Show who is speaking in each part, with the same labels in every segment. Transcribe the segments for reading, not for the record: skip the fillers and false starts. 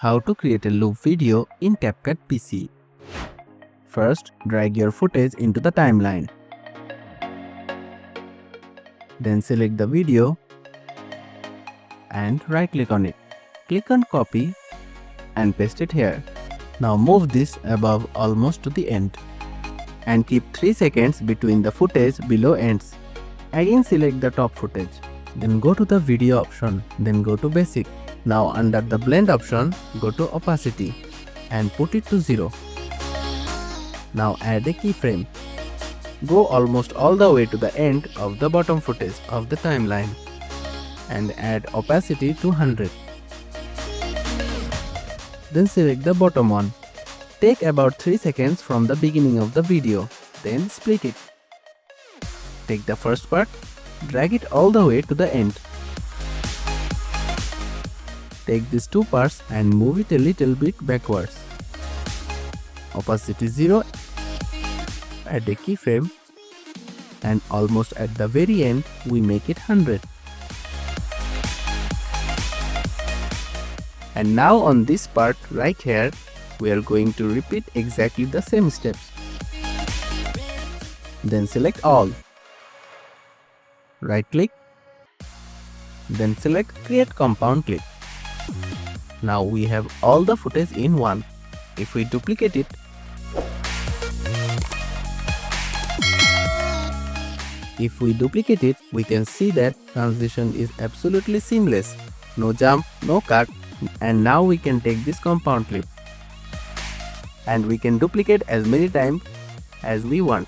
Speaker 1: How to create a loop video in CapCut PC. First, drag your footage into the timeline. Then select the video and right-click on it. Click on copy and paste it here. Now move this above almost to the end and keep 3 seconds between the footage below ends. Again select the top footage. Then go to the video option. Then go to basic. Now under the blend option, go to opacity and put it to 0. Now add a keyframe. Go almost all the way to the end of the bottom footage of the timeline and add opacity to 100. Then select the bottom one. Take about 3 seconds from the beginning of the video, then split it. Take the first part, drag it all the way to the end. Take these two parts and move it a little bit backwards. Opacity 0, add a keyframe, and almost at the very end we make it 100. And now on this part right here, we are going to repeat exactly the same steps. Then select all. Right click. Then select create compound clip. Now we have all the footage in one. If we duplicate it, we can see that transition is absolutely seamless. No jump, no cut. And now we can take this compound clip and we can duplicate as many times as we want.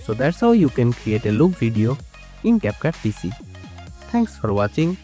Speaker 1: So that's how you can create a loop video in CapCut PC. Thanks for watching.